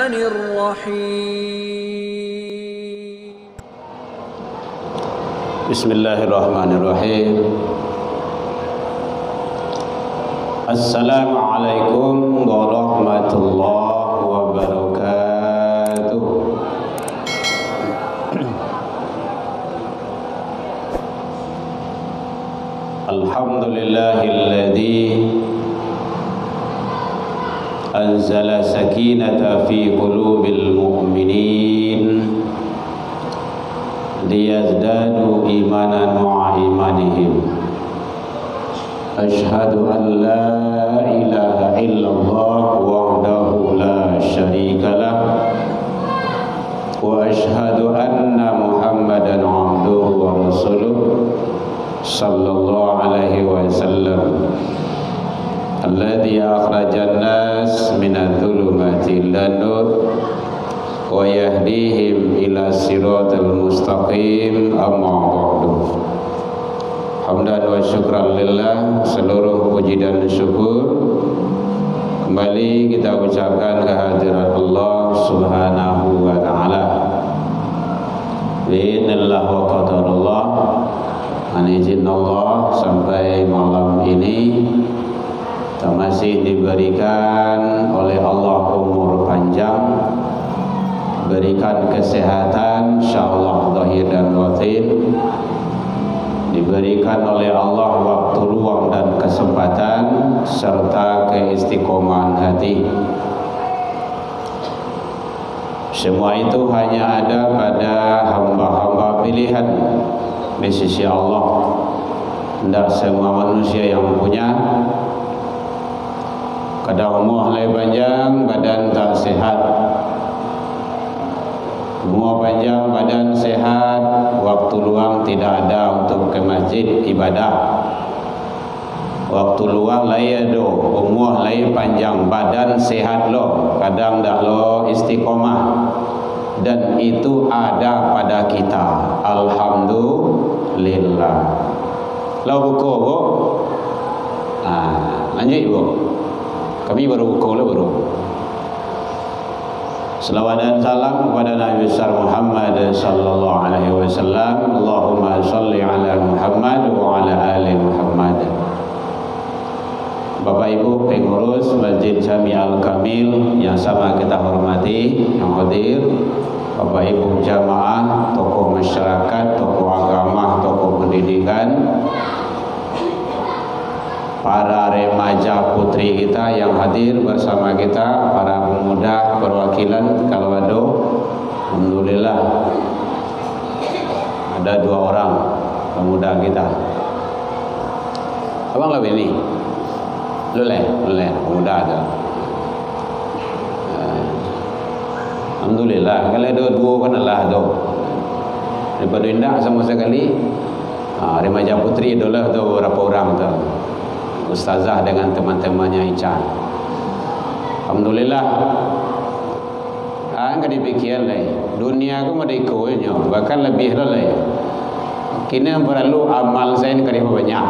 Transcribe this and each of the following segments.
الرحمن الرحيم بسم الله الرحمن الرحيم السلام عليكم ورحمة الله وبركاته الحمد لله الذي أنزل سكينة في قلوب المؤمنين ليزدادوا إيمانا مع إيمانهم أشهد أن لا إله إلا الله وحده لا شريك له وأشهد أن محمدا عبده ورسوله صلى الله عليه وسلم الذي أخرج الناس من الظلمات إلى النور ويهديهم إلى الصراط المستقيم أما بعد hamdan wa syukran lillah, seluruh puji dan syukur kembali kita ucapkan kehadirat Allah subhanahu wa ta'ala bi'idnillah wa qadarullah. Dengan izin Allah sampai malam ini kita masih diberikan oleh Allah umur panjang, berikan kesehatan insyaallah zahir dan batin, diberikan oleh Allah waktu luang dan kesempatan serta keistiqomahan hati. Semua itu hanya ada pada hamba-hamba pilihan di sisi Allah. Tidak semua manusia yang punya. Kadang umur lai panjang, badan tak sehat. Umur panjang, badan sehat, waktu luang tidak ada untuk ke masjid ibadah. Waktu luang lai ada, umur lai panjang, badan sehat lo, kadang dak lo istiqomah. Dan itu ada pada kita. Alhamdulillah. Lau buku bu, lanjut bu. Kami baru buku lah baru. Selawat dan salam kepada Nabi besar Muhammad sallallahu alaihi wasallam. Allahumma salli ala Muhammad wa ala ali Muhammad. Bapak Ibu pengurus Masjid Jami Al-Kamil yang sama kita hormati, yang hadir, Bapak Ibu jamaah, tokoh masyarakat, tokoh agama, tokoh pendidikan, para remaja putri kita yang hadir bersama kita, para pemuda perwakilan Kalwado. Alhamdulillah ada 2 orang pemuda kita. Abang lebih ni luleh pemuda ada. Alhamdulillah kalau ada 2 kan Allah tu daripada indah sama sekali. Remaja putri adalah tu berapa orang tu, ustazah dengan teman-temannya Ican. Alhamdulillah. Kan dipikir lah, dunia aku ada ikonya, bahkan lebih lah. Kini perlu amal saya ni kali banyak.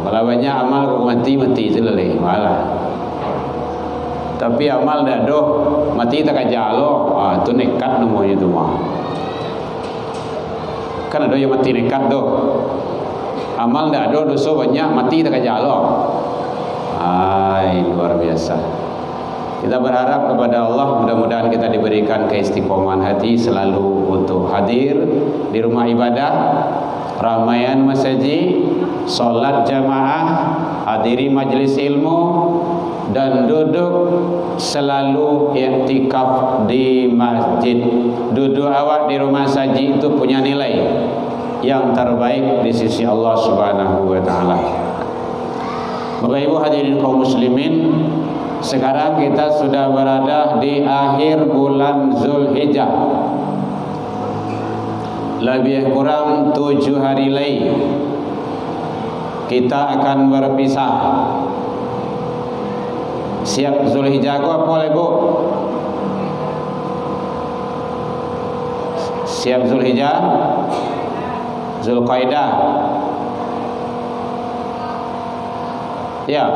Kalau banyak amal aku mati je lah. Malah. Tapi amal dah doh mati tak aja lo. Tu nekat namanya tu mah. Kan ada yang mati nekat doh. Amal dah ada dosa banyak mati tak aja Allah. Luar biasa. Kita berharap kepada Allah mudah-mudahan kita diberikan keistiqomahan hati selalu untuk hadir di rumah ibadah, ramaian masjid, solat jamaah, hadiri majlis ilmu dan duduk selalu iktikaf di masjid. Duduk awak di rumah saji itu punya nilai yang terbaik di sisi Allah Subhanahu wa taala. Bapak Ibu hadirin kaum muslimin, sekarang kita sudah berada di akhir bulan Zulhijjah. Lebih kurang 7 hari lagi kita akan berpisah. Siap Zulhijjah ku apa lagi bu? Siap Zulhijjah, Zulqaidah. Ya.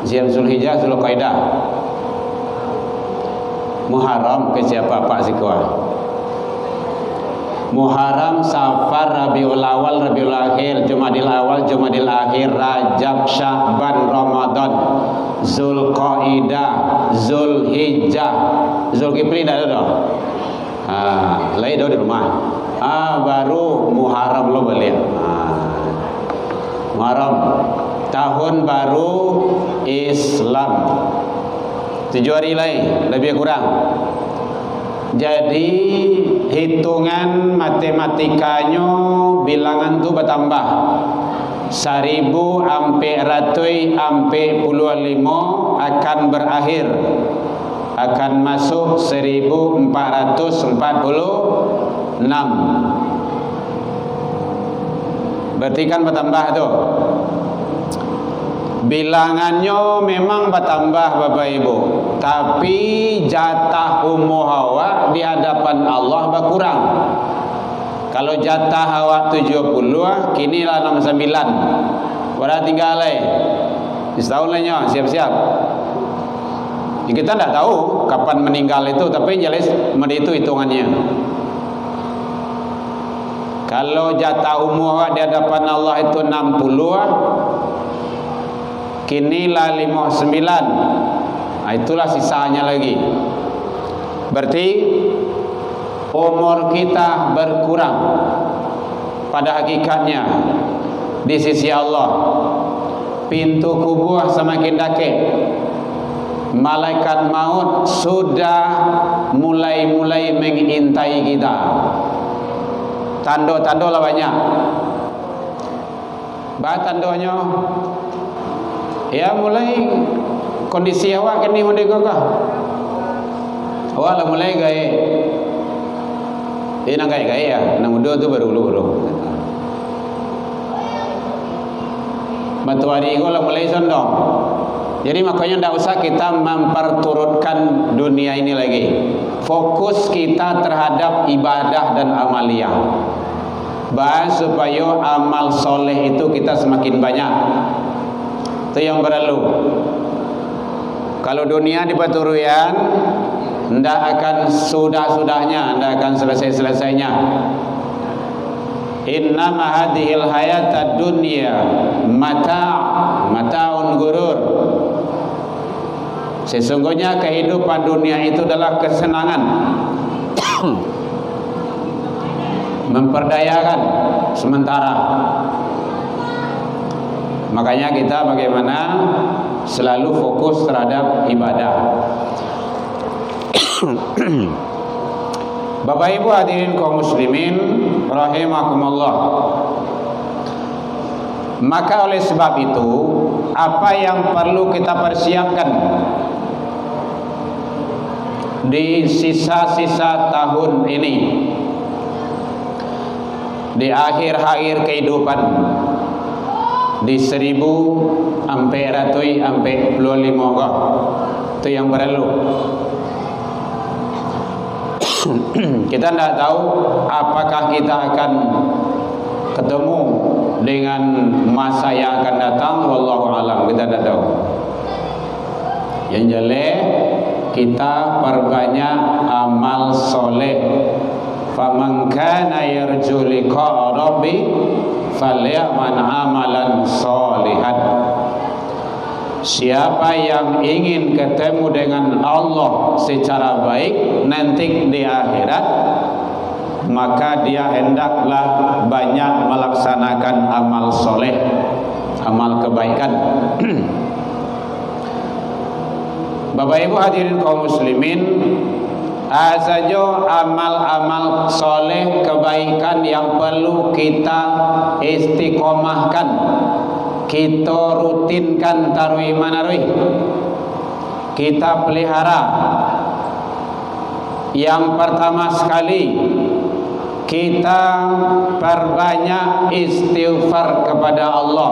Zulhijjah, Zulqaidah. Muharram ke siapa Pak Sikwa? Muharram, Safar, Rabiul Awal, Rabiul Akhir, Jumadil Awal, Jumadil Akhir, Rajab, Sya'ban, Ramadan, Zulqaidah, Zulhijjah, Zulkifli dah ada. Lain dah di rumah. Baru Muharram lo balik. Muharram tahun baru Islam. 7 hari lain lebih kurang. Jadi hitungan matematikanya bilangan tu bertambah 1000 ampe ratui ampe puluh 5 akan berakhir, akan masuk 1446. Berarti kan bertambah tu. Bilangannya memang bertambah Bapak Ibu, tapi jatah umur awak di hadapan Allah berkurang. Kalau jatah awak 70, kini lah 69. Berarti tinggal lagi setahun lainnya, siap-siap. Kita tidak tahu kapan meninggal itu, tapi jelas itu hitungannya. Kalau jatah umur awak di hadapan Allah itu 60, kini lah 59. Itulah sisanya lagi. Berarti umur kita berkurang pada hakikatnya di sisi Allah. Pintu kubur semakin dekat. Malaikat maut sudah mulai mengintai kita. Tanda-tanda lah banyak. Tandanya ya mulai kondisi awak kini merdeka kah? Awak lah mulai gaya. Nak gaya ya, nak muda tu baru. Matahari kau lah mulai sondong. Jadi makanya tidak usah kita memperturutkan dunia ini lagi. Fokus kita terhadap ibadah dan amaliyah. Bahas supaya amal soleh itu kita semakin banyak. Itu yang perlu. Kalau dunia diperturutkan, tidak akan sudah-sudahnya, tidak akan selesai-selesainya. Innama hadhil hayatad dunya mata'un gurur. Sesungguhnya kehidupan dunia itu adalah kesenangan memperdayakan sementara. Makanya kita bagaimana selalu fokus terhadap ibadah. Bapak Ibu hadirin kaum muslimin rahimakumullah. Maka oleh sebab itu, apa yang perlu kita persiapkan di sisa-sisa tahun ini, di akhir-akhir kehidupan, di 1000 sampai ratui sampai 25 kah, itu yang perlu. Kita tidak tahu apakah kita akan ketemu dengan masa yang akan datang, wallahu alam, kita tidak tahu. Yang jelas kita perbanyak amal soleh. Faman kana yarju liqa rabbi falyamal amalan sholihan. Siapa yang ingin ketemu dengan Allah secara baik nanti di akhirat, maka dia hendaklah banyak melaksanakan amal soleh, amal kebaikan. Bapak Ibu hadirin kaum muslimin, saja amal-amal soleh kebaikan yang perlu kita istiqomahkan, kita rutinkan tarwi manarwi, kita pelihara. Yang pertama sekali, kita perbanyak istighfar kepada Allah.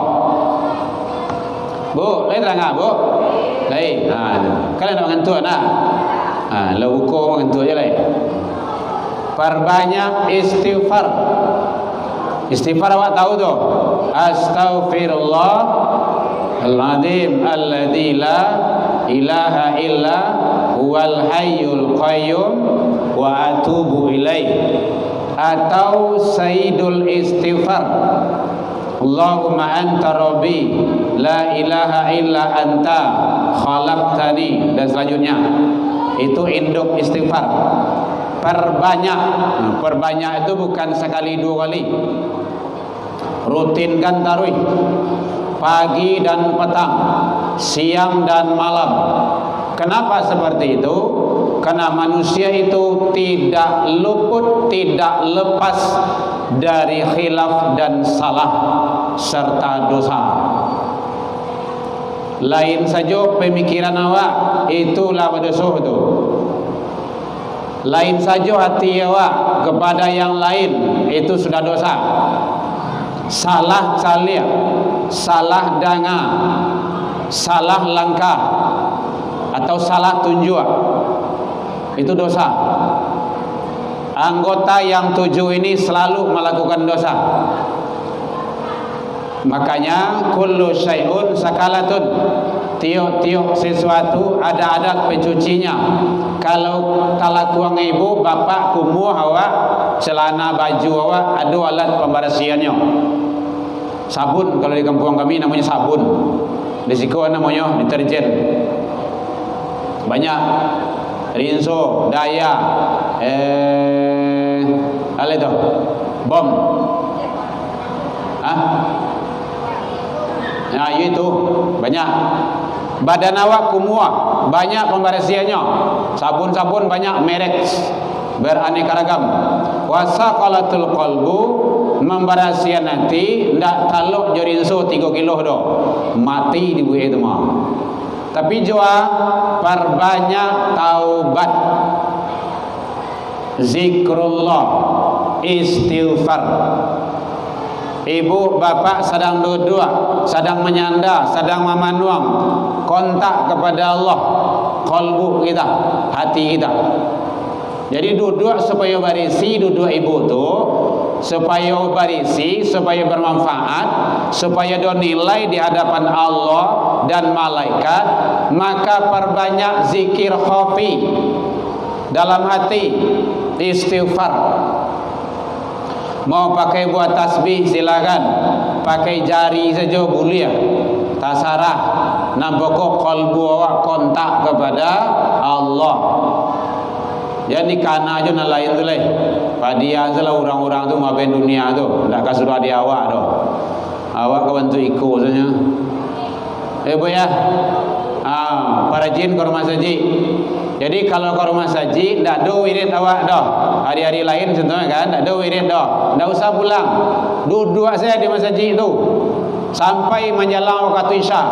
Bu, lain terang bu? Lain. Kalian nak mengantuk nak? Lah hukum mengantuk je lain. Perbanyak istighfar. Istighfar awak tahu tu? Astaghfirullah Al-Azim alladzi la ilaha illa huwal hayyul qayyum wa atubu ilaih. Atau Sayyidul Istighfar, Allahumma anta rabbi la ilaha illa anta khalaqtani, dan selanjutnya. Itu induk istighfar. Perbanyak. Perbanyak itu bukan sekali dua kali. Rutinkan tarawih pagi dan petang, siang dan malam. Kenapa seperti itu? Karena manusia itu tidak luput, tidak lepas dari khilaf dan salah serta dosa. Lain saja pemikiran awak, itulah dosa itu. Lain saja hati awak kepada yang lain, itu sudah dosa. Salah calia, salah danga, salah langkah, atau salah tunjuk, itu dosa. Anggota yang 7 ini selalu melakukan dosa. Makanya kullu syai'un sakalatun, tiuk-tiuk sesuatu ada adat pencucinya. Kalau talakuang ibu, bapak, kumuh awak, celana baju awak, ada alat pembersihannya. Sabun, kalau di kampung kami namanya sabun, di siko namanya deterjen. Banyak rinso, daya, apa itu? Bom. Nah, itu banyak. Badan awak kumua, banyak pembersihannya. Sabun-sabun banyak merek beraneka ragam. Wasaqalatul qalbu, membersihan hati, ndak taluk jorinso 3 kilo do. Mati di buih itu mah. Tapi jua perbanyak taubat, zikrullah, istighfar. Ibu bapak sedang duduk, sedang menyanda, sedang memanuang, kontak kepada Allah, qalbu kita, hati kita. Jadi duduk supaya barisi, duduk ibu tu supaya barisi, supaya bermanfaat, supaya dinilai di hadapan Allah dan malaikat. Maka perbanyak zikir khafi dalam hati, istighfar. Mau pakai buat tasbih silakan, pakai jari saja boleh, tak sarah. Nampakok kalbu awak kontak kepada Allah. Jadi kana aja na lain tu leh. Padia salah orang-orang tu maben dunia tu, ndak kasudah di awak tu. Awak kebantu ikut saja. Bu ya. Para jin ke rumah saji. Jadi kalau ke rumah saji ndak ada wirid awak dah. Hari-hari lain contohnya kan ndak ada wirid dah. Ndak usah pulang. Duduk saya di masjid itu sampai menjelang waktu Isya.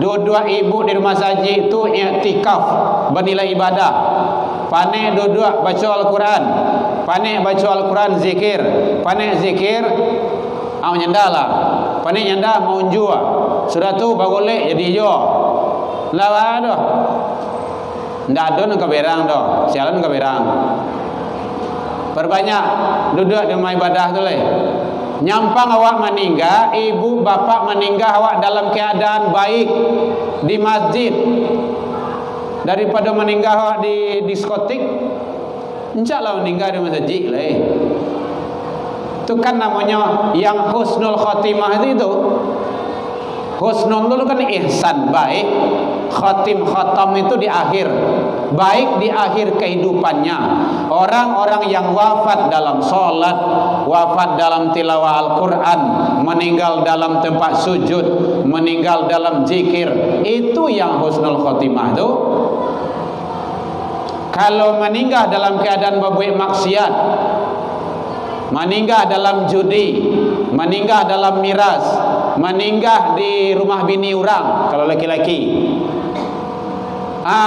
Duduk ibu di rumah saji itu i'tikaf, bernilai ibadah. Panik duduk baca Al-Quran, panik baca Al-Quran zikir, panik zikir nyandalah, panik nyanda mau jua. Sudah tu bagolek jadi jo. Lawa dah. Ndak ada nak berang dah. Sialan ke berang. Perbanyak duduk di rumah ibadah tu leh. Nyampang awak meninggal, ibu bapak meninggal awak dalam keadaan baik di masjid daripada meninggal awak di diskotik. Insya-Allah meninggal di masjid lah. Itu kan namanya yang husnul khotimah itu. Husnul itu kan ihsan, baik. Khatam itu di akhir, baik di akhir kehidupannya. Orang-orang yang wafat dalam sholat, wafat dalam tilawah Al-Quran, meninggal dalam tempat sujud, meninggal dalam zikir, itu yang husnul khotimah itu. Kalau meninggal dalam keadaan berbuat maksiat, meninggal dalam judi, meninggal dalam miras, meninggal di rumah bini orang kalau laki-laki,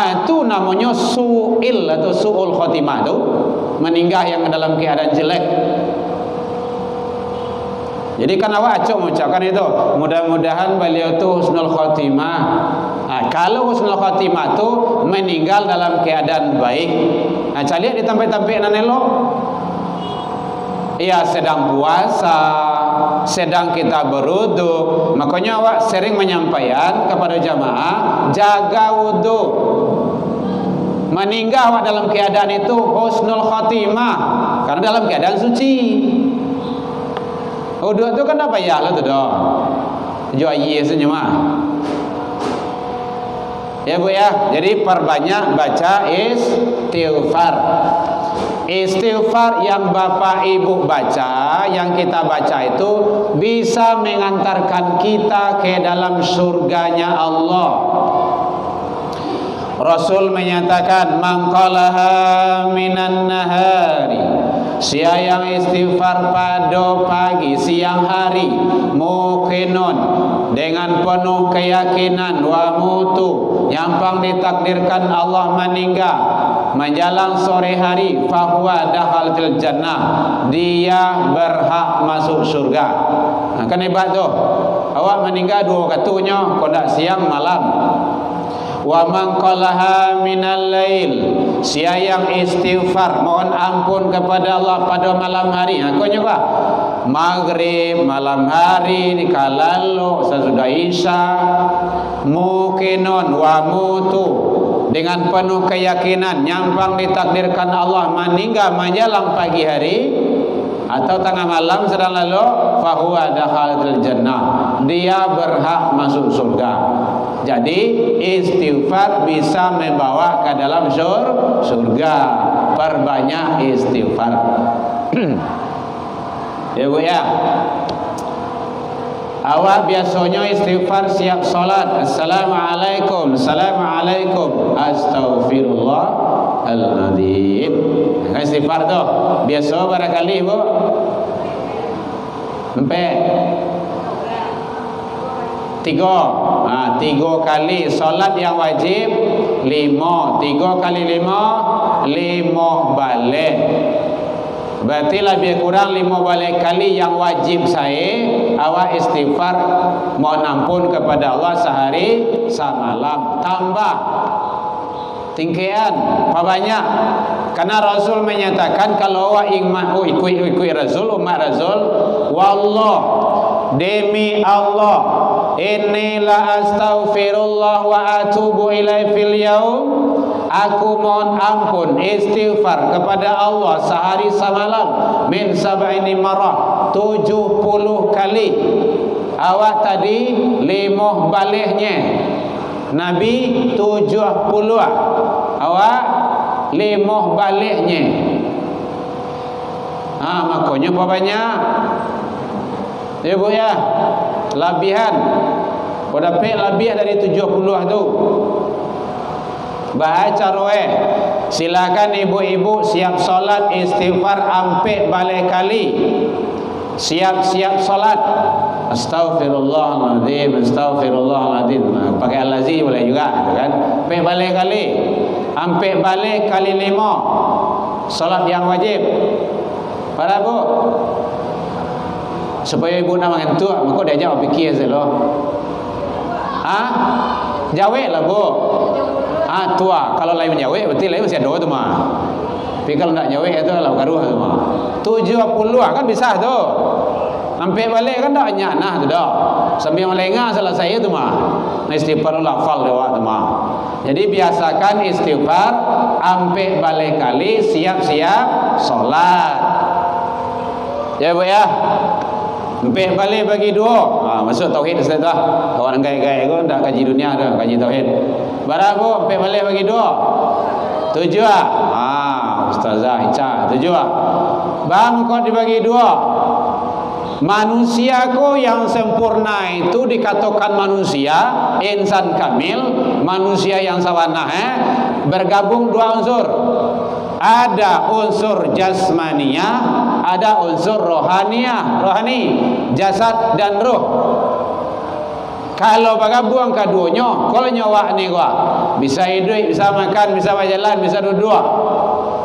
itu namanya su'il atau su'ul khotimah itu, meninggal yang dalam keadaan jelek. Jadi kan awak acok mengucapkan itu, mudah-mudahan beliau itu husnul khotimah. Kalau husnul khotimah itu meninggal dalam keadaan baik, cari di tempat-tempat nanelo, ia sedang puasa, sedang kita berwudu. Makanya awak sering menyampaikan kepada jamaah, jaga wudu. Meninggal awak dalam keadaan itu husnul khatimah, karena dalam keadaan suci. Wudu itu kan apa ya lah tu dah. Jual senyum ah. Ya Bu ya, jadi perbanyak baca istighfar. Istighfar yang Bapak Ibu baca, yang kita baca itu bisa mengantarkan kita ke dalam surganya Allah. Rasul menyatakan, man qalaha minan nahari, siapa yang istighfar pada pagi siang hari, muqinun, dengan penuh keyakinan, wa mutu, nyampang ditakdirkan Allah meninggal menjelang sore hari, fahuwa dakhalul jannah, dia berhak masuk surga. Nah, kan hebat tu. Awak meninggal dua waktunya, kodak siang malam. Wa man qalaha minal lail, siapa yang istighfar mohon ampun kepada Allah pada malam hari. Aku juga maghrib, malam hari, dikalalu sesudah isya, muqinun wa mutu, dengan penuh keyakinan nyampang ditakdirkan Allah meninggal menjelang pagi hari atau tengah malam sedang lalu, fahuwa dakhalul jannah, dia berhak masuk surga. Jadi istighfar bisa membawa ke dalam surga. Perbanyak istighfar. Ya Bu ya. Awak biasanya istighfar siap salat. Assalamualaikum, assalamualaikum, astaghfirullahaladzim. Istighfar tu biasa barangkali Bu. Sampai 3 kali. Solat yang wajib 5, 3 kali 5 balik. Berarti lebih kurang 5 balik kali yang wajib saya. Awak istighfar mohon ampun kepada Allah sehari semalam. Tambah tingkaian apa banyak, karena Rasul menyatakan kalau awak ikut Rasul, umat Rasul, wallah, demi Allah, inilah astaghfirullah wa atubu ilaihi fil yaum, aku mohon ampun istighfar kepada Allah sehari semalam min sab'ini marah, 70 kali. Awak tadi 5 baliknya, Nabi 70, awak 5 baliknya. Makanya apa banyak ya Bu ya, labihan dapat lebih dari 70 tu. Baca roe. Silakan ibu-ibu siap solat istighfar ampe balik kali. Siap-siap solat. Astaghfirullahaladzim, astaghfirullahaladzim. Pakai al-lazi boleh juga, kan? Ampe balik kali. Ampe balik kali 5. Solat yang wajib. Para Bu, supaya ibu nak mengentu, maka dia jawab fikir saja loh. Jawab lah Bu. Tua. Kalau lain menjawab, berarti lain masih ada tu mah. Tapi kalau tak jawab itu lah karuh tu mah. 70 kan bisa tu. Sampai balik kan tak nyana tu dah. Sambil melengah selesai tu mah. Istighfar lafal dewa tu mah. Jadi biasakan istighfar sampai balik kali, siap-siap solat. Ya Bu ya. Sampai balik bagi 2. Masuk tauhid sudah dah. Orang gaya-gaya tu dah kaji dunia dah, kaji tauhid. Barang Bu sampai balik bagi 2. 7 Ustazah Ica 7. Bang kau dibagi 2. Manusia ko yang sempurna itu dikatakan manusia, insan kamil, manusia yang sawanah bergabung 2 unsur. Ada unsur jasmania, ada unsur rohani, jasad dan roh. Kalau bergabung keduanya, kalau nyawa ni gua bisa hidup, bisa makan, bisa berjalan, bisa duduk,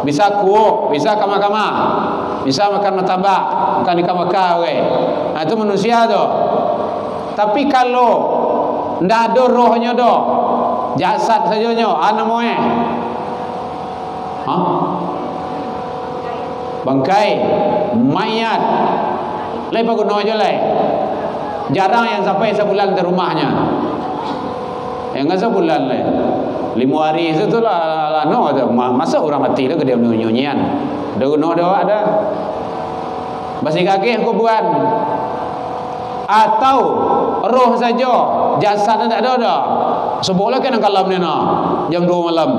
bisa kuuk, bisa kama-kama, bisa makan martabak, makan ikan bakar, itu manusia tu. Tapi kalau ndak ada rohnya do, jasad saja ana moe. Bangkai, mayat. Lai paguno aja lai. Jarang yang sampai sebulan ke rumahnya. Yang enggak sebulan lai. 5 hari itu lah no ada. Masa orang mati dah dia nyunyian. Dah guno dah ada. Basi kaki aku buat. Atau roh saja, jasad tak ada dah. Seboleh kan kalam ni nah. Jam 2 malam.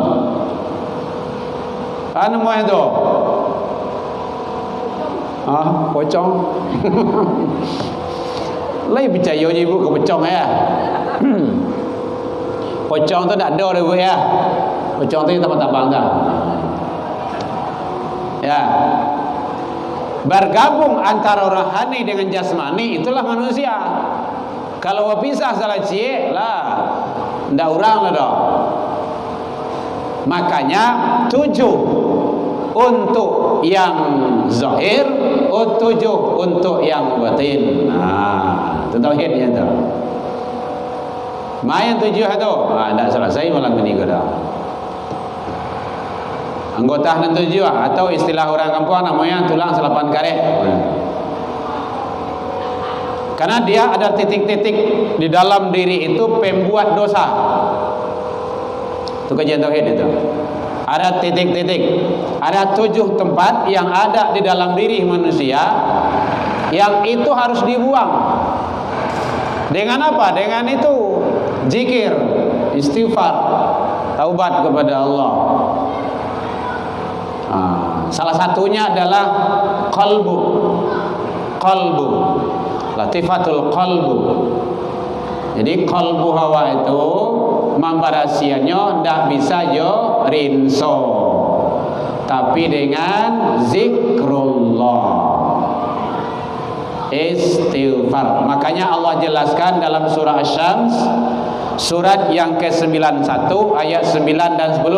Anu mau itu. Pocong. Lai percaya je ibu ke pocong ya. Pocong tu tak ada dah ibu ya. Pocong tu tambang-tambang dah. Ya. Bergabung antara rohani dengan jasmani itulah manusia. Kalau berpisah salah cie lah, ndak orang lah dah. Makanya 7 untuk yang zahir, 7 untuk yang batin. Itu tauhidnya tu. Main 7 tu, ndak selesai malam ini ke dah. Anggota dan 7 atau istilah orang kampung namanya tulang 8 karet. Karena dia ada titik-titik di dalam diri itu pembuat dosa. Itu kajian tauhid itu. Ada titik-titik. Ada 7 tempat yang ada di dalam diri manusia yang itu harus dibuang. Dengan apa? Dengan itu zikir, istighfar, taubat kepada Allah. Salah satunya adalah qalbu, latifatul qalbu. Jadi qalbu hawa itu mambarasianya ndak bisa yo rinso, tapi dengan zikrullah, istighfar. Makanya Allah jelaskan dalam surah Asy-Syams, surat yang ke-91 ayat 9 dan 10.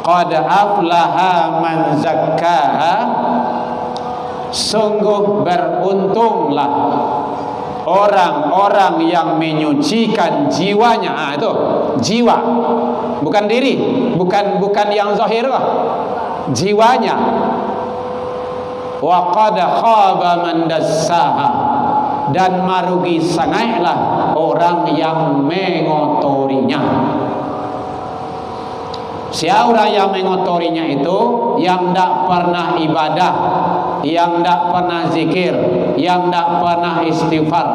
Qad aflaha man zakkaha, sungguh beruntunglah orang-orang yang menyucikan jiwanya. Itu jiwa, bukan diri, bukan yang zahir lah, jiwanya. Wa qad khaba man dassaha, dan marugi sangatlah orang yang mengotorinya. Siapa orang yang mengotorinya itu? Yang tidak pernah ibadah, yang tidak pernah zikir, yang tidak pernah istighfar,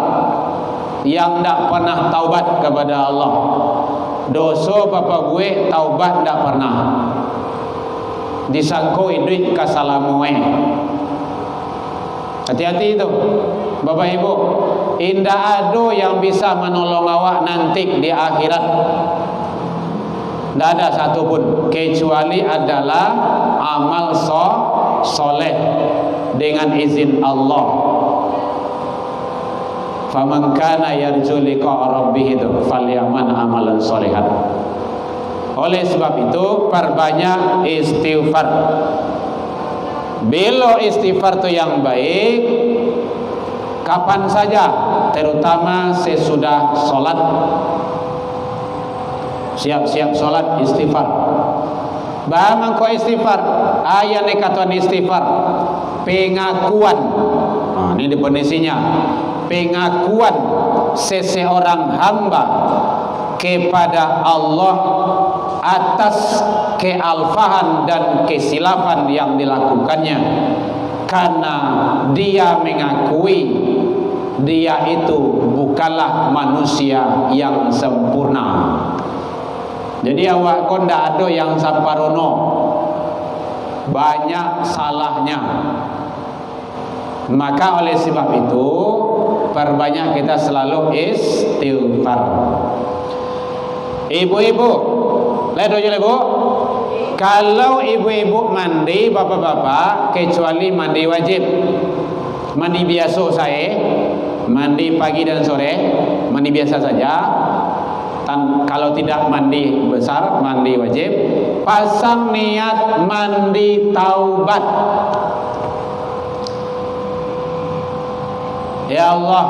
yang tidak pernah taubat kepada Allah. Dosa bapa gue taubat tidak pernah. Disangko duit kasalamuwe. Hati-hati itu Bapak Ibu. Indah ada yang bisa menolong awak nanti di akhirat. Tidak ada satupun kecuali adalah amal soleh dengan izin Allah. Faman kana yarju liqa rabbih falyaman amalan sholihan. Oleh sebab itu perbanyak istighfar. Bila istighfar itu yang baik, kapan saja, terutama sesudah sholat. Siap-siap sholat istighfar. Bagaimana kau istighfar? Ayat ni kata istighfar, pengakuan. Ini definisinya. Pengakuan seseorang hamba kepada Allah atas kealfahan dan kesilapan yang dilakukannya, karena dia mengakui dia itu bukanlah manusia yang sempurna. Jadi awak kon ndak ada yang samparono, banyak salahnya. Maka oleh sebab itu perbanyak kita selalu istighfar. Ibu-ibu, lihat aja ibu. Kalau ibu-ibu mandi, bapak-bapak, kecuali mandi wajib, mandi biasa saya, mandi pagi dan sore, mandi biasa saja. Kalau tidak mandi besar, mandi wajib, pasang niat mandi taubat. Ya Allah,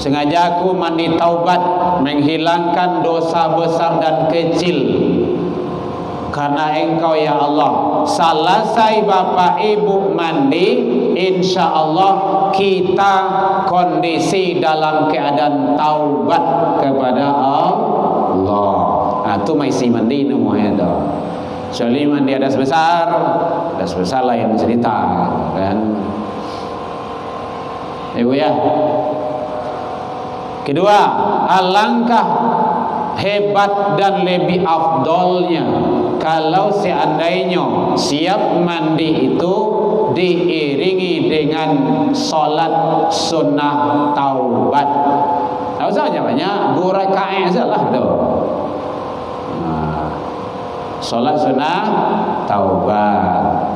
sengaja aku mandi taubat, menghilangkan dosa besar dan kecil. karena Engkau ya Allah selesai bapak ibu mandi, insya Allah kita kondisi dalam keadaan taubat kepada Allah. Nah, itu masih mandi namanya itu. Soalnya mandi ada sebesar lain cerita kan. Ibu ya. Kedua, alangkah hebat dan lebih afdolnya kalau seandainya siap mandi itu diiringi dengan solat sunnah taubat. Tak usah banyak 2 rakaat sajalah tu. Solat sunnah taubat.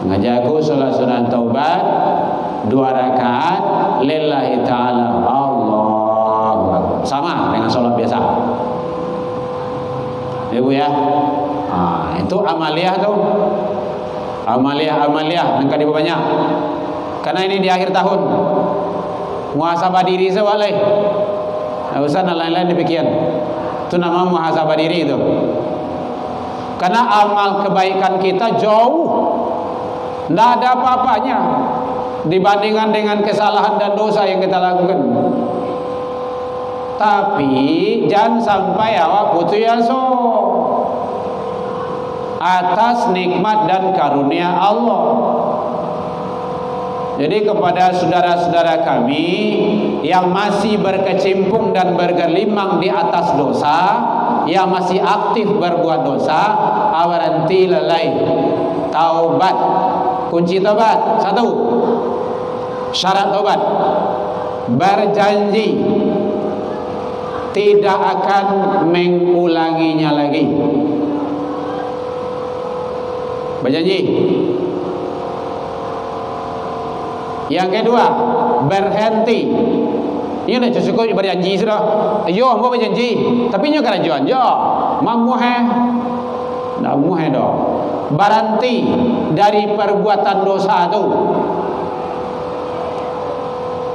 Ngajaku solat sunnah taubat 2 rakaat lillahi ta'ala, Allah sama dengan solat biasa. Ibu ya. Itu amaliyah tu. Amaliyah nengka banyak. Karena ini di akhir tahun. Muhasabah diri sewalai. Enggak usah lain-lain demikian. Itu nama muhasabah diri itu. Karena amal kebaikan kita jauh, tidak ada apa-apanya dibandingkan dengan kesalahan dan dosa yang kita lakukan. Tapi jangan sampai awak putus asa atas nikmat dan karunia Allah. Jadi kepada saudara-saudara kami yang masih berkecimpung dan bergelimang di atas dosa, yang masih aktif berbuat dosa, awaranti lalai taubat. Kunci taubat 1, syarat taubat berjanji tidak akan mengulanginya lagi. Berjanji. Yang kedua, berhenti. Ini dah cukup berjanji sudah. Yo, mau berjanji, tapi nyo kerajuan yo. Mamu dah muhe dah. Berhenti dari perbuatan dosa tu.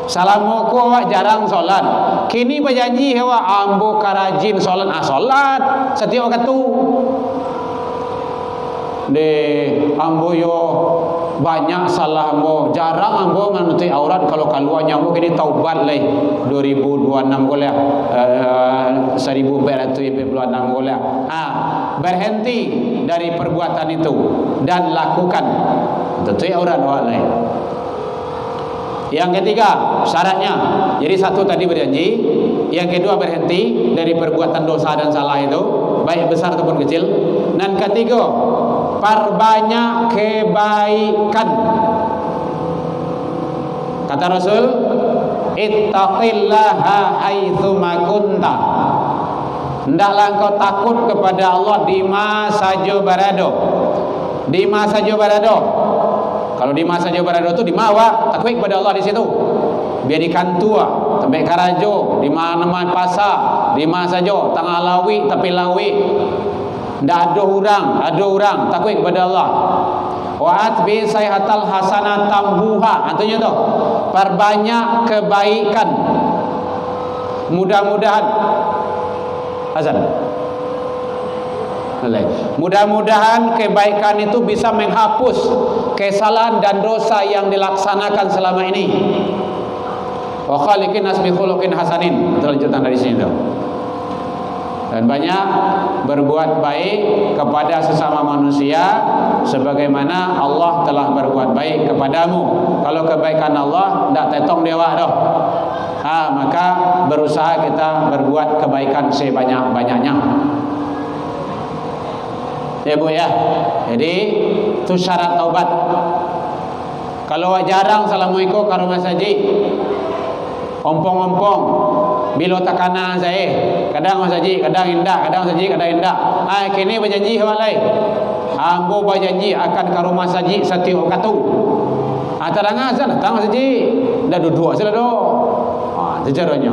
Salamu ko jarang solat. Kini berjanji hewa ambo karajin solat. Solat setiap waktu tu. De ambo yo banyak salah ambo, jarang ambo menutup aurat. Kalau keluarnya ambo kini taubat leh 2026 goleh 1446 goleh. Berhenti dari perbuatan itu dan lakukan tutup aurat awak leh. Yang ketiga syaratnya, jadi 1 tadi berjanji, yang kedua berhenti dari perbuatan dosa dan salah itu, baik besar ataupun kecil, dan ketiga perbanyak kebaikan. Kata Rasul, ittaqillaha haitsuma kunta. Hendaklah engkau takut kepada Allah di mana saja berada. Di mana saja berada. Kalau di masa saja berada itu di mana takut kepada Allah di situ. Biar di kantua, sampai karajo, di mana-mana pasar, di mana saja tengah lawi tapi lawi. Tidak ada orang takut kepada Allah. Wa'at bi sayhatal hasanah tambuha. Artinya tu perbanyak kebaikan. Mudah-mudahan Hasan. Mudah-mudahan kebaikan itu bisa menghapus kesalahan dan dosa yang dilaksanakan selama ini. Wa khaliqin nas bi khuluqin hasanin. Itu lanjutan dari sini tu. Dan banyak berbuat baik kepada sesama manusia sebagaimana Allah telah berbuat baik kepadamu. Kalau kebaikan Allah tidak tetong dewa dah. Maka berusaha kita berbuat kebaikan sebanyak-banyaknya. Ya Bu ya. Jadi itu syarat taubat. Kalau jarang assalamualaikum karo Mas Haji, ompong-ompong bilo takana saya, kadang Mas Haji, kadang indah, kadang Mas Haji, kadang indah. Kini berjanji walai. Ambo berjanji akan karo Mas Haji setiap waktu. Tarang azan datang Mas Haji. Dah dua salah do. Itu caranya.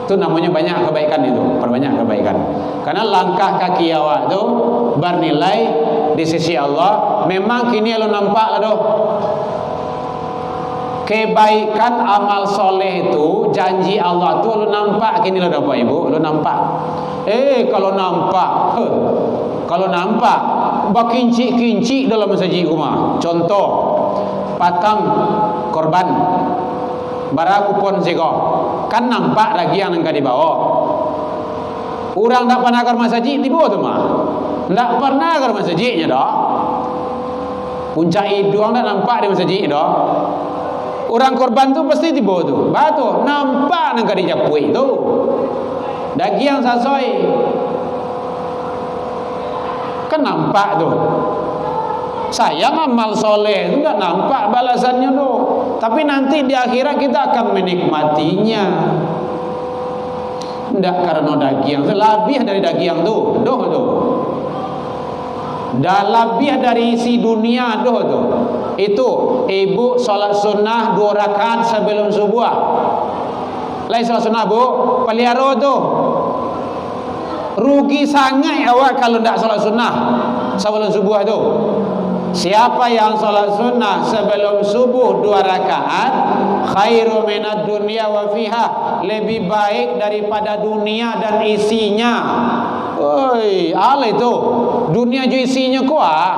Itu namanya banyak kebaikan itu, perbanyak kebaikan. Karena langkah kaki awak itu bernilai di sisi Allah. Memang kini lo nampak lah doh. kebaikan amal soleh itu janji Allah tuh lu nampak kini lo Bapak Ibu, lu nampak. Kalau nampak bakinci-kinci dalam masjid rumah. Contoh patang korban bara kupon sego kan nampak lagi yang enggak dibawa. Orang tak pernah ke masjid dibawa tu mah. Tak pernah ke masjidnya dah. Puncak itu orang tak nampak di masjid dah. Orang korban tu pasti dibawa tu. Batu nampak nang kadi japui tu. Daging sasoi. Kan nampak tu. Sayang amal soleh tu tak nampak balasannya tu. Tapi nanti di akhirat kita akan menikmatinya. Tidak karena daging, lebih dari daging tu. Dah lebih dari isi dunia tu. Itu ibu solat sunnah 2 rakaat sebelum subuh. Lain solat sunnah bu, pelihara tu. Rugi sangat awak kalau tidak solat sunnah sebelum subuh tu. Siapa yang solat sunnah sebelum subuh 2 rakaat, khairu minad dunya wa fiha, lebih baik daripada dunia dan isinya. Oi, ala itu dunia ju isinya kuah.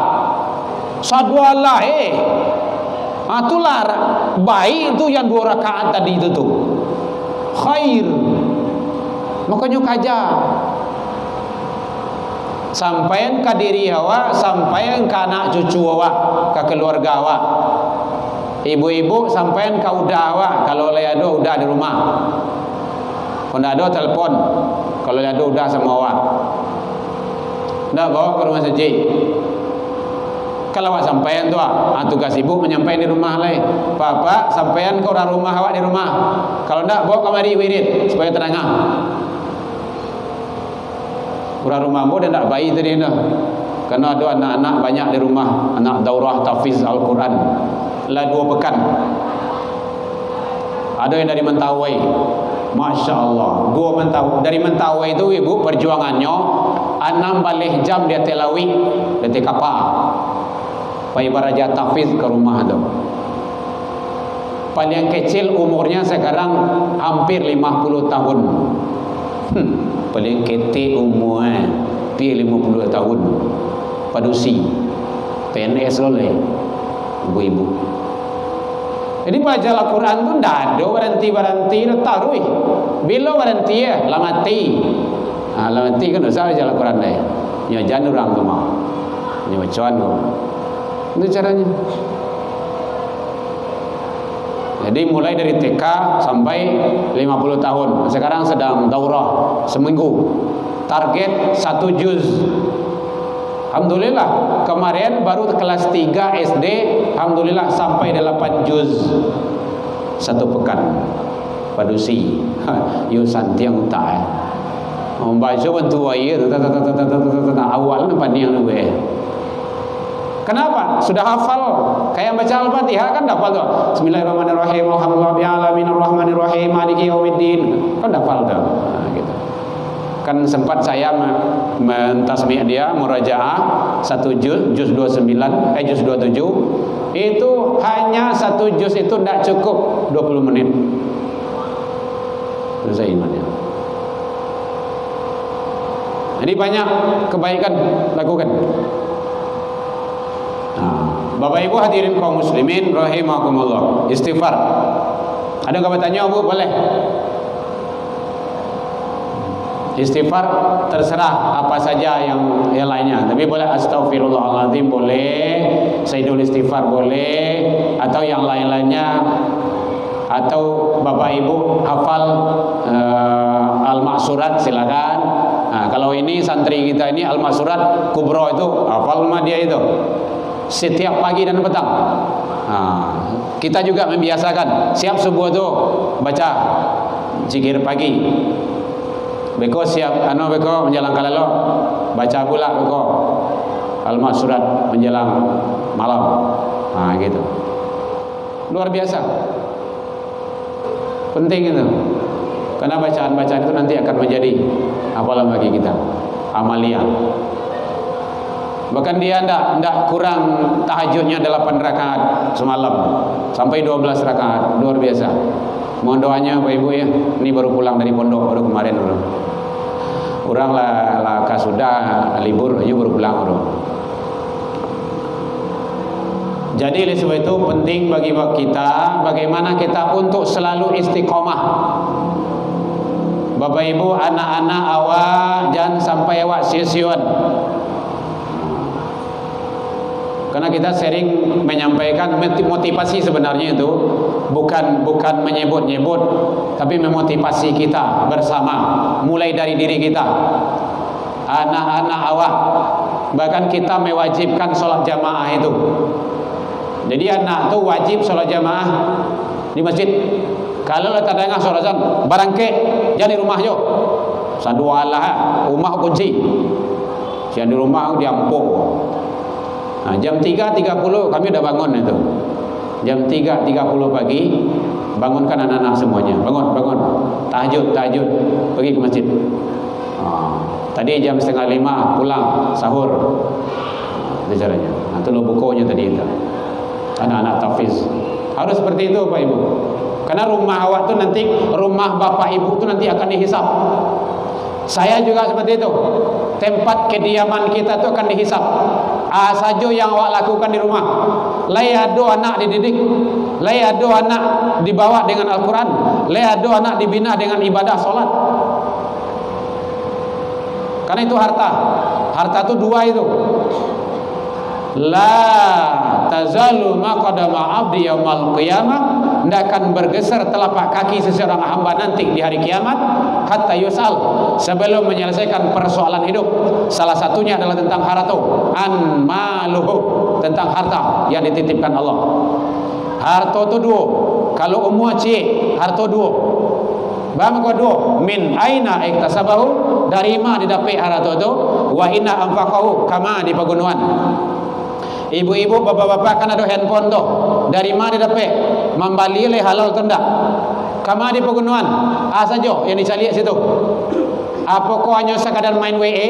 Sadwalah itulah baik itu yang 2 rakaat tadi itu tuh. Khair. Makanya kaja. Sampaian ke diri awak, sampaian ke anak cucu awak, ke keluarga awak. Ibu-ibu sampaian ke udah awak, kalau ada udah di rumah. Kalau ada telepon, kalau ada udah sama awak. Ndak bawa ke rumah masjid. Kalau awak sampaian tu tugas ibu menyampaikan di rumah lain. Papa sampaian ke orang rumah awak di rumah. Kalau ndak bawa kamari wirid supaya tenang. Orang rumahmu dia tak baik tadi dah. Karena ada anak-anak banyak di rumah, anak daurah tahfiz Al-Quran. Lah 2 pekan. Ada yang dari Mentawai. Masya Allah. 2 Mentawai. Dari Mentawai itu ibu perjuangannya 6 balik jam dia telawi, dia kapal. Pai baraja tahfiz ke rumah tu. Paling kecil umurnya sekarang hampir 50 tahun. Paling ketik umur 50 tahun. Padusi PNS oleh ibu-ibu. Jadi baca Al-Quran tu tak ada berhenti taruh. Bila berhenti lah mati. Lah mati kan usah baca Al-Quran dah. Ya jangan orang tu mah. Ya macam tu. Itu caranya. Jadi mulai dari TK sampai 50 tahun. Sekarang sedang daurah seminggu. Target 1 juz. Alhamdulillah kemarin baru kelas 3 SD, alhamdulillah sampai 8 juz 1 pekan. Padusi. Yo santiang tak. Membaca bantu air awal nampak ni yang lebih. Kenapa? Sudah hafal. Kayak baca Al-Fatihah kan hafal tu. Bismillahirrahmanirrahim. Alhamdulillahirabbil alamin arrahmanirrahim maliki yaumiddin. Kan hafal tu. Gitu. Kan sempat saya mentasmi' dia murajaah 1 juz 29 juz 27. Itu hanya 1 juz itu tidak cukup 20 menit. Selesai imannya. Jadi banyak kebaikan lakukan. Bapak Ibu hadirin kaum muslimin rahimakumullah. Istighfar. Ada yang bertanya Bu? Boleh. Istighfar terserah apa saja yang lainnya. Tapi boleh astaghfirullahaladzim boleh, sayyidul istighfar boleh, atau yang lain-lainnya. Atau Bapak Ibu hafal Al-Ma'surat silakan. Kalau ini santri kita ini Al-Ma'surat Kubro itu hafal sama dia itu. Setiap pagi dan petang. Kita juga membiasakan siap subuh tu baca zikir pagi. Beko siap beko menjelang kalalo baca pula beko Al-Ma'surat menjelang malam. Gitu. Luar biasa. Penting itu. Karena bacaan-bacaan itu nanti akan menjadi hafalan bagi kita. Amalia. Bahkan dia ndak kurang tahajudnya 8 rakaat semalam sampai 12 rakaat. Luar biasa. Mohon doanya Bapak Ibu ya. Ini baru pulang dari pondok baru kemarin bro. Orang lah sudah libur aja baru pulang bro. Jadi oleh sebab itu penting bagi kita bagaimana kita untuk selalu istiqomah. Bapak Ibu, anak-anak awak jangan sampai awak sia-siakan. Karena kita sering menyampaikan motivasi sebenarnya itu bukan menyebut-nyebut, tapi memotivasi kita bersama, mulai dari diri kita. Anak-anak awak, bahkan kita mewajibkan sholat jamaah itu. Jadi anak itu wajib sholat jamaah di masjid. Kalau letak dengar sholat azan, barangke jangan di rumah yo. Sadualah, rumah kunci. Jangan di rumah diampuk. Nah, jam 3.30 kami udah bangun itu. Jam 3.30 pagi bangunkan anak-anak semuanya. Bangun. Tahajud, pergi ke masjid. Tadi jam 4:30 pulang sahur. Itu caranya. Itu lo bukunya tadi itu. Anak-anak tafiz. Harus seperti itu Pak Ibu. Karena rumah awak tu nanti, rumah bapak ibu tu nanti akan dihisap. Saya juga seperti itu. Tempat kediaman kita tu akan dihisap. Saja yang awak lakukan di rumah. Layado anak dididik, layado anak dibawa dengan Al-Quran, layado anak dibina dengan ibadah solat. Karena itu harta itu dua itu. La tazalu maqadama abdi yaumal qiyamah, tidak akan bergeser telapak kaki seseorang hamba nanti di hari kiamat hatta yus'al, sebelum menyelesaikan persoalan hidup. Salah satunya adalah tentang harta, an maluhu, tentang harta yang dititipkan Allah. Harta itu dua. Kalau umur cik, harta dua. Bang kedua, min aina iktasabahu, dari mana didapat harta itu, wa inna anfaqahu, kama di pegunungan. Ibu-ibu, bapak-bapak kan ada handphone tu. Dari mana didapat? Membali le halal tenda. Kama di pegunungan. Saja yang dicari situ. Apa kau hanya sekadar main WA,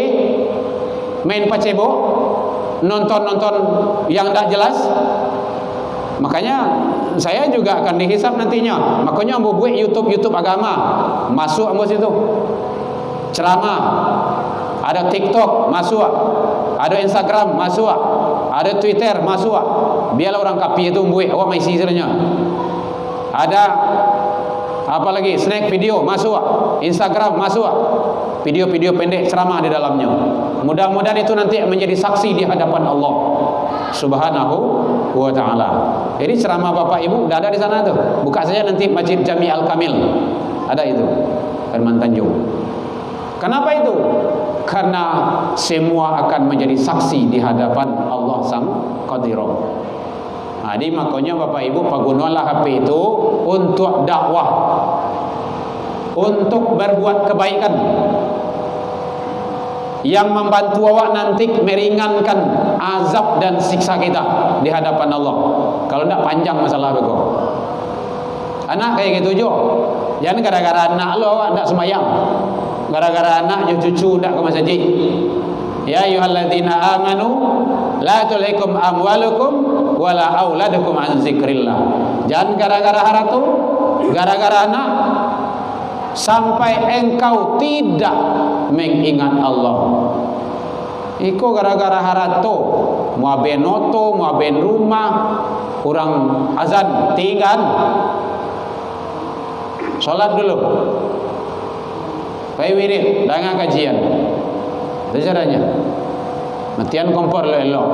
main Facebook, nonton yang tak jelas? Makanya saya juga akan dihisap nantinya. Makanya ambo buat YouTube agama, masuk ambo situ. Ceramah, ada TikTok masuk, ada Instagram masuk, ada Twitter masuk. Biarlah orang kapi itu buat awak mai sisirnya. Ada apa lagi? Snack video masuk, Instagram masuk. Video-video pendek ceramah di dalamnya. Mudah-mudahan itu nanti menjadi saksi di hadapan Allah Subhanahu wa taala. Jadi ceramah Bapak Ibu sudah ada di sana tuh. Buka saja nanti Masjid Jami Al-Kamil. Ada itu. Firman Tanjung. Kenapa itu? Karena semua akan menjadi saksi di hadapan Allah Sang Qadirah. Jadi makanya Bapak Ibu pagunalah HP itu untuk dakwah, untuk berbuat kebaikan yang membantu awak nanti meringankan azab dan siksa kita di hadapan Allah. Kalau tidak panjang masalah begitu. Anak kayak gitu jo. Jangan gara-gara anak lo awak tidak semayang. Gara-gara anak cucu tidak ke masjid. Ya ayyuhalladzina amanu la tulhikum amwalukum wala auladukum an zikrillah. Jangan gara-gara harta, gara-gara anak, sampai engkau tidak mengingat Allah. Iko gara-gara harta, mau benoto, mau ben rumah, kurang azan tinggal. Salat dulu. Pai wirid, dengan kajian. Itu caranya. Matian kompor elok.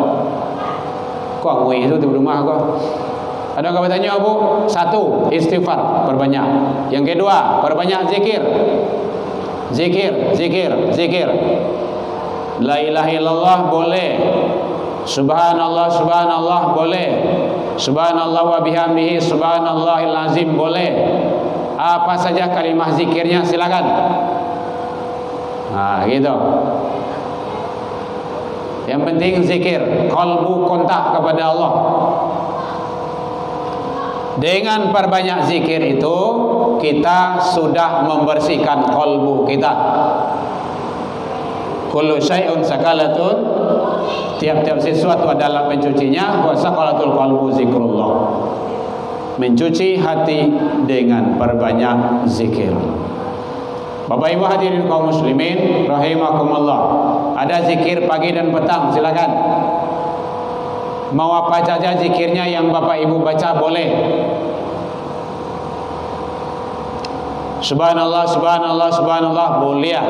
Kok ngui itu di rumah kok? Ada yang bertanya Bu? Satu, istighfar, perbanyak. Yang kedua, perbanyak zikir. Zikir. La ilaha illallah boleh. Subhanallah boleh. Subhanallah wa bihamdihi subhanallahil azim boleh. Apa saja kalimah zikirnya silakan. Nah, gitu. Yang penting zikir, qalbu kontak kepada Allah. Dengan perbanyak zikir itu kita sudah membersihkan qalbu kita. Kullu syai'un sakalatun Tiap-tiap sesuatu adalah pencucinya. Wa saqalatul qalbu zikrullah. Mencuci hati dengan perbanyak zikir. Bapak Ibu hadirin kaum muslimin rahimakumullah. Ada zikir pagi dan petang, silakan. Mau apa saja zikirnya yang Bapak Ibu baca boleh. Subhanallah, subhanallah, subhanallah boleh.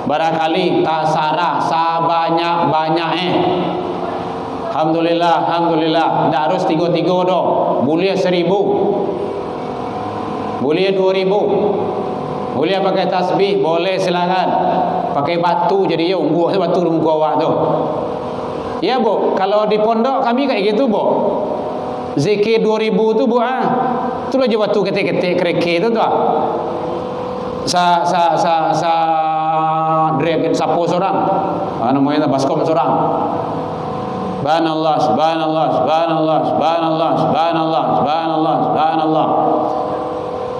Barangkali tak sarah sabanyak-banyak Alhamdulillah, alhamdulillah. Tak harus 3 doh. Boleh 1000. Boleh 2000. Boleh pakai tasbih, boleh silakan. Pakai batu jadi ya ungguk batu di muka awak tu. Ya bu, kalau di pondok kami kayak gitu bu. Zikir 2000 tu bu tu aja batu ketik-ketik kereke tu tu. Drep sapo seorang. Namanya baskom seorang. Subhanallah, subhanallah, subhanallah, subhanallah, subhanallah, subhanallah, subhanallah.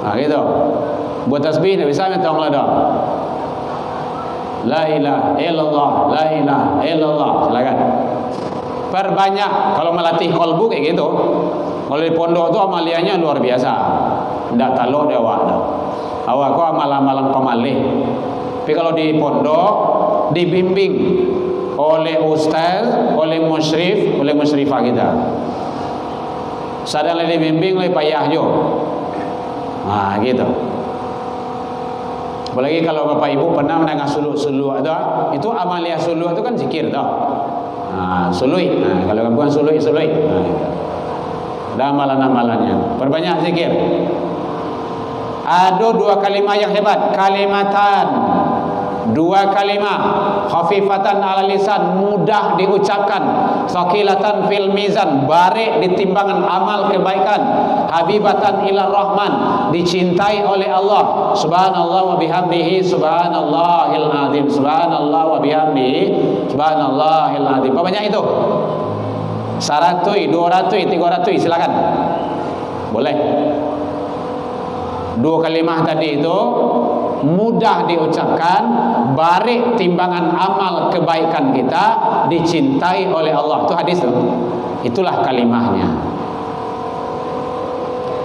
Nah gitu. Buat tasbih tak bisa minta orang dah. La ilaha illallah, la ilaha illallah. Silakan. Perbanyak kalau melatih qalbu kayak gitu. Kalau di pondok tu amaliannya luar biasa. Ndak talok dia awak dah. Awak kau amal-amalan pemalih. Tapi kalau di pondok dibimbing oleh ustaz, oleh musyrif, oleh musyrifah kita. Sadar oleh dibimbing oleh payah jo. Nah gitu. Apalagi kalau Bapak Ibu pernah mendengar suluk-suluk itu amalia suluk itu kan zikir tau. Nah, suluk. Nah, kalau bukan suluk. Nah, gitu. Ada amalan-amalannya. Perbanyak zikir. Ada 2 kalimah yang hebat, kalimatan. 2 kalimah khafifatan ala lisan, mudah diucapkan, thaqilatan fil mizan, barik di timbangan amal kebaikan, habibatan ila rahman, dicintai oleh Allah. Subhanallah wa bihamdihi subhanallahil azim. Subhanallah wa bihamdihi subhanallahil azim. Apa banyak itu? 100, 200, 300 silakan. Boleh. 2 kalimah tadi itu mudah diucapkan, barik timbangan amal kebaikan kita, dicintai oleh Allah. Itu hadis tu. Itulah kalimahnya.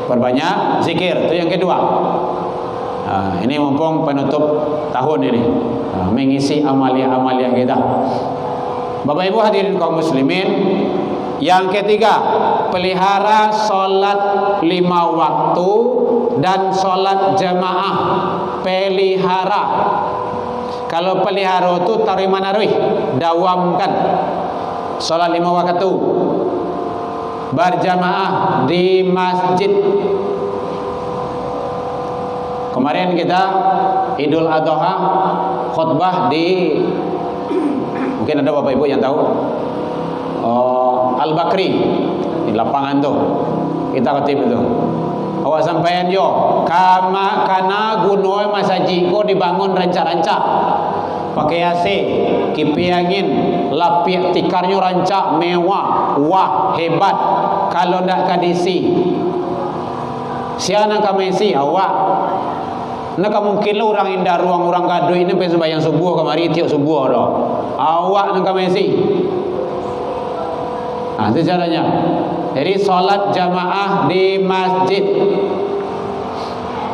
Perbanyak zikir. Itu yang kedua. Ini mumpung penutup tahun ini, mengisi amalia-amalia kita. Bapak Ibu hadirin kaum muslimin, yang ketiga, pelihara solat 5 waktu dan solat jamaah. Pelihara. Kalau pelihara itu taruh mana ruih? Dawamkan. Solat 5 waktu berjamaah di masjid. Kemarin kita Idul Adha khutbah di, mungkin ada Bapak Ibu yang tahu, Al-Bakri di lapangan tu kita khutib itu. Awak sampaian yo kana gunoi masjid ko dibangun rancak-rancak pakai AC, kipi angin, lapiak tikarnya rancak mewah, wah hebat. Kalau ndak kadisi siapa kami si awak nak mungkin lah orang indah ruang orang gaduh ini pengen sembahyang subuh kemari tiap subuh dah. Awak nak kami si. Nah, itu caranya. Jadi solat jamaah di masjid.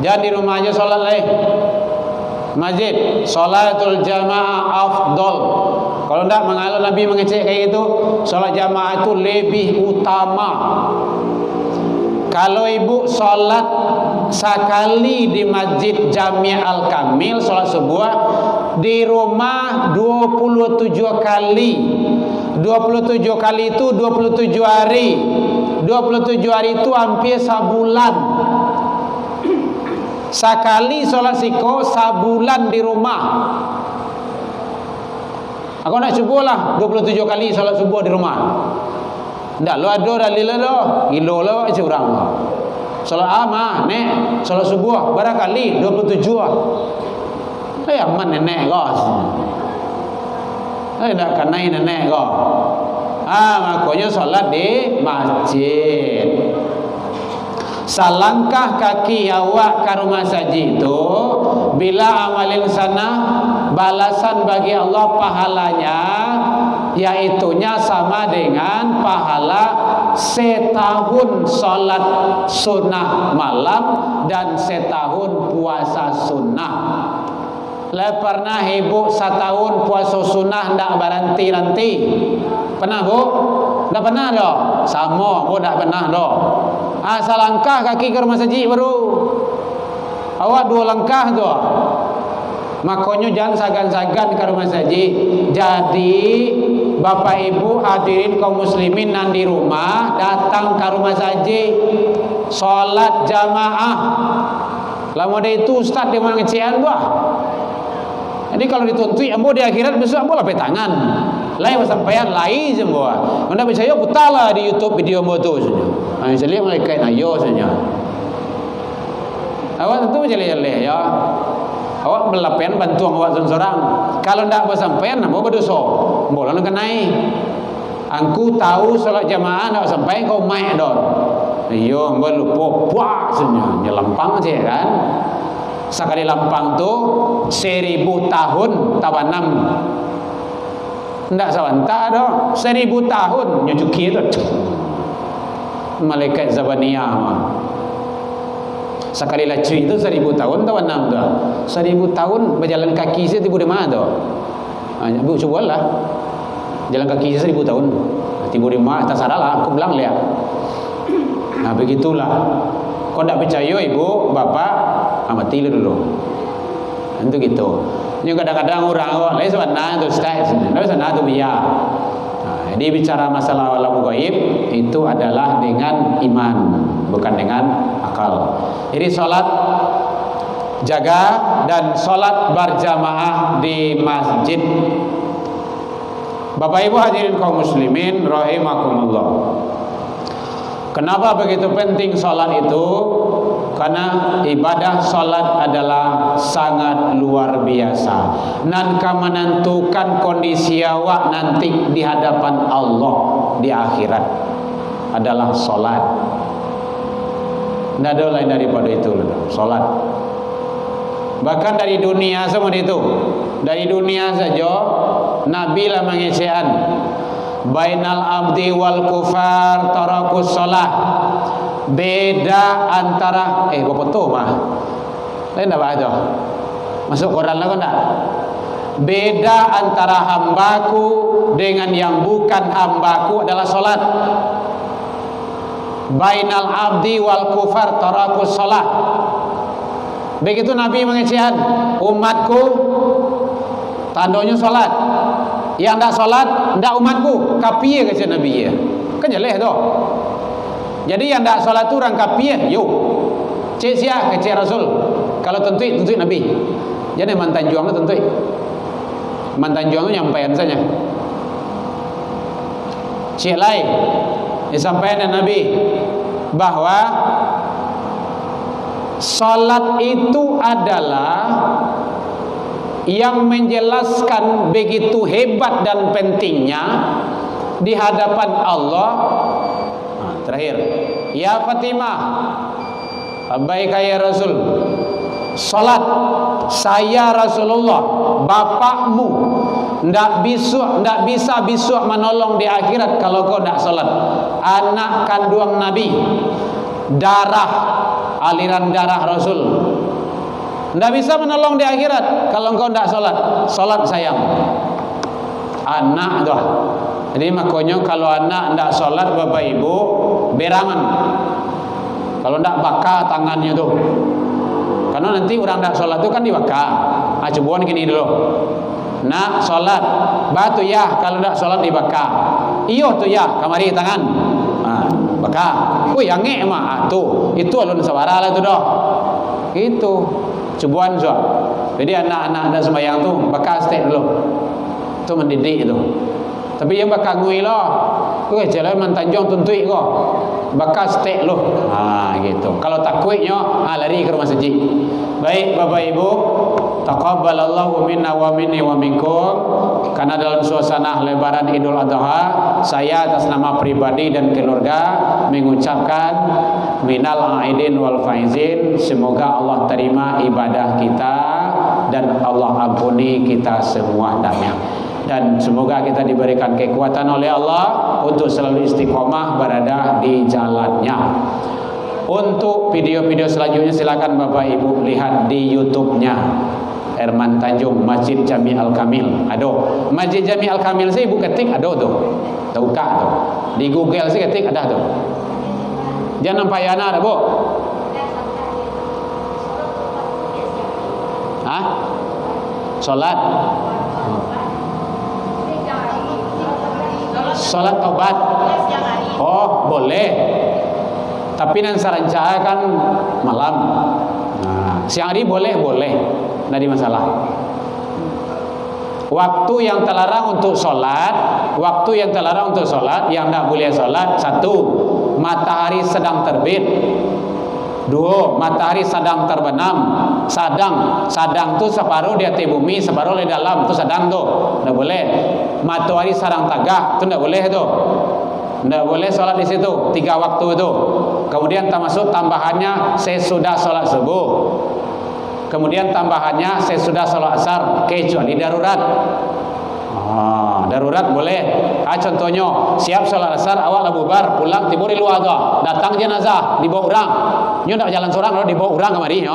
Jangan di rumah aja solat leh. Masjid, solatul jamaah afdol. Kalau tidak mengalir Nabi mengecek kayak itu, solat jamaah itu lebih utama. Kalau ibu solat sekali di masjid Jami' Al-Kamil, solat subuh, di rumah 27 kali. 27 kali itu 27 hari. 27 hari itu hampir sebulan. Sekali solat siko sebulan di rumah. Aku nak cubalah 27 kali solat subuh di rumah. Ndak lo ada dalil lo, gilo lo curang. Solat amah nek solat subuh barangkali 27. Aman nenek kau. Ndak kanai nenek kau. Makanya solat di masjid. Salangkah kaki awak ke rumah saji itu, bila amalin sana balasan bagi Allah pahalanya yaitunya sama dengan pahala setahun salat sunnah malam dan setahun puasa sunnah. Lah pernah ibu setahun puasa sunnah ndak berhenti nanti? Pernah bu? Ndak pernah doh. Sama bu ndak pernah doh. Selangkah kaki ke rumah masjid baru. Awak 2 langkah doh. Makanya jangan sagan-sagan ke rumah masjid. Jadi bapak ibu hadirin kaum muslimin nan di rumah datang ke rumah masjid salat jamaah. Lama dia itu ustaz dia mau ngecian buah. Jadi kalau dituntui ambo di akhirat besok ambo lapis tangan. Lain sampean lain semua. Anda percaya putalah di YouTube video ambo tu saja. Saya lihat malaikat ayo saja. Awak tentu jelek-jelek ya. Awak melapen bantuan awak seorang. Kalau ndak bersampean ambo berdosa. Ambo lan kenai. Angku tahu salat jamaah ndak sampai kau mai dor. Iyo ambo lupa puak saja. Nyelampang saja kan. Sekali lampang tu 1000 tahun tabanam. Ndak sawanta doh 1000 tahun nyucuki tu. Malaikat Zabaniyah mah. Sekali lacu itu 1000 tahun tabanam tu. 1000 tahun berjalan kaki saya tiba di mana tu? Bu cubalah. Jalan kaki saya 1000 tahun. Tiba di mana tak salah aku bilang lihat. Nah begitulah. Kau ndak percaya ibu, bapak, mati dulu. Itu gitu. Ini kadang-kadang orang lain sebenarnya tu style, lain sebenarnya tu biar. Jadi bicara masalah alam gaib itu adalah dengan iman, bukan dengan akal. Jadi solat jaga dan solat berjamaah di masjid. Bapak Ibu hadirin kaum muslimin rahimakumullah. Kenapa begitu penting solat itu? Karena ibadah solat adalah sangat luar biasa. Dan menentukan kondisi awak nanti di hadapan Allah di akhirat adalah solat. Tidak ada lain daripada itu. Solat. Bahkan dari dunia semua itu. Dari dunia saja Nabi lah mengisian. Bainal abdi wal kufar tarakus solat. Beda antara bapak tu mah lain dah baca masuk Quran lah kan tak? Beda antara hambaku dengan yang bukan hambaku adalah solat. Bainal abdi wal kufar tarakus solat. Begitu Nabi mengisian umatku tandanya solat. Yang tak solat tak umatku. Kapiye kata Nabi ya. Kan jelek tu. Jadi yang tak solat tu orang kafir, yuk. Cik sia ke cik Rasul. Kalau tentuik Nabi. Jadi mantan juang tu tentuik. Mantan juang tu nyampaikan saja. Cik lain disampaikan Nabi bahwa solat itu adalah yang menjelaskan begitu hebat dan pentingnya di hadapan Allah. Terakhir, ya Fatimah, baik ya Rasul, salat saya Rasulullah, bapakmu ndak bisa besok menolong di akhirat kalau kau ndak salat. Anak kandung Nabi, darah, aliran darah Rasul, ndak bisa menolong di akhirat kalau kau ndak salat. Salat sayang, anak tu. Jadi makanya kalau anak ndak salat bapak ibu berangan. Kalau ndak baka tangannya tu. Karena nanti orang ndak salat tu kan dibaka. Coba gini dulu. Nak salat, batu ya kalau ndak salat dibaka. Iyo tu ya, kamari tangan. Baka. Oh yang nge mah tu. Itu alun sawara lah tu dah. Itu. Coba so. Jadi anak-anak ndak sembahyang tu baka stay dulu. Tu mendidik itu. Tapi yang bakal ngui lah. Jalan mantanjong tuntui kok. Bakal stay loh. Gitu. Kalau takwiknya lari ke rumah masjid. Baik Bapak Ibu, taqabbalallahu minna wa minni wa minkum. Karena dalam suasana lebaran Idul Adha, saya atas nama pribadi dan keluarga mengucapkan minal aidin wal faizin. Semoga Allah terima ibadah kita dan Allah ampuni kita semuanya. Dan semoga kita diberikan kekuatan oleh Allah untuk selalu istiqomah berada di jalannya. Untuk video-video selanjutnya silakan Bapak Ibu lihat di YouTube-nya Herman Tanjung, Masjid Jami Al-Kamil. Aduh, Masjid Jami Al-Kamil sih ibu ketik ada tuh. Buka tuh. Di Google sih ketik ada tuh. Jangan payana ada, Bu. Hah? Salat. Salat taubat. Oh, boleh. Tapi nan saranca kan malam. Nah, siang hari boleh. Tidak ada masalah. Waktu yang terlarang untuk sholat, yang tidak boleh sholat: 1. Matahari sedang terbit. 2. Matahari sedang terbenam. Sadang tu separuh di atas bumi, separuh di dalam, tu sadang tu, tidak boleh. Matahari sedang tagak, tu tidak boleh tu. Tidak boleh sholat di situ 3 waktu itu. Kemudian termasuk tambahannya sesudah sholat subuh. Kemudian tambahannya sesudah sholat asar, kecuali darurat. Darurat boleh. Contohnya siap sholat asar, awak lah bubar, pulang timur di luar, datang jenazah dibawa orang. Nyo tak jalan seorang, dibawa orang kemari.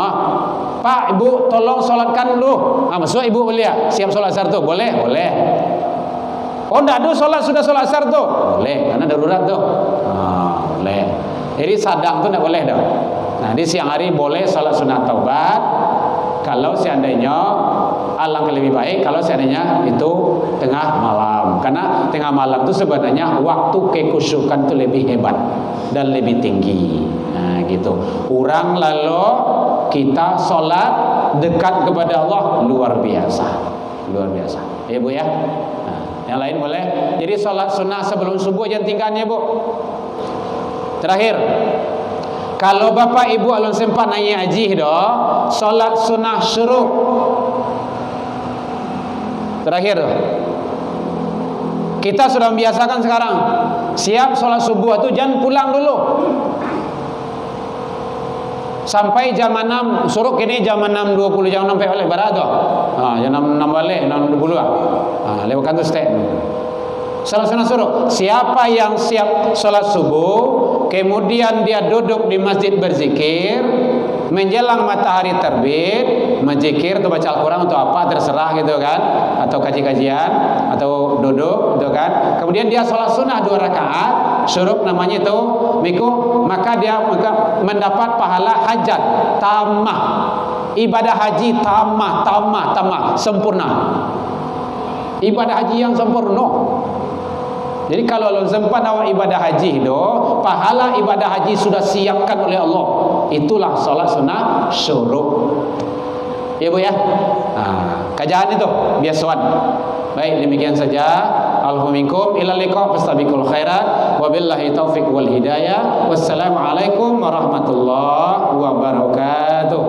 Pak, ibu tolong sholatkan dulu. Maksud ibu boleh ya? Siap sholat asar tu boleh. Oh, tidak ada sudah sholat asar tu boleh, karena darurat tu. Boleh. Jadi sadang tu tidak boleh dah. Nah, di siang hari boleh sholat sunat taubat. Kalau seandainya alangkah lebih baik kalau seandainya itu tengah malam, karena tengah malam itu sebenarnya waktu kekhusyukan itu lebih hebat dan lebih tinggi. Nah, gitu. Orang lalu kita sholat dekat kepada Allah luar biasa. Ya Bu ya. Nah, yang lain boleh. Jadi sholat sunnah sebelum subuh jangan tinggalnya Bu. Terakhir, kalau Bapak Ibu alun sempat nanya haji doh, sholat sunnah syuruk. Terakhir doh. Kita sudah membiasakan sekarang. Siap sholat subuh itu jangan pulang dulu. Sampai jam 6 suruk ini jam 6.20 jam 6 oleh barat tu. Jam 6 balik 6.20 lah. Lewatkan tu step. Salat sunat suruk. Siapa yang siap salat subuh kemudian dia duduk di masjid berzikir menjelang matahari terbit, berzikir atau baca Al-Quran atau apa terserah gitu kan, atau kaji-kajian atau duduk gitu kan. Kemudian dia salat sunnah 2 rakaat syuruk namanya itu maka dia mendapat pahala hajat tamah, ibadah haji tamah sempurna, ibadah haji yang sempurna. Jadi kalau lo sempat awak ibadah haji do, pahala ibadah haji sudah siapkan oleh Allah. Itulah salat sunnah syuruk. Ya Bu ya. Kajian itu biasuan. Baik, demikian saja. Alhamdulillah ila liqa fastabiqul khairat wabillahi taufik wal hidayah. Wassalamualaikum warahmatullahi wabarakatuh.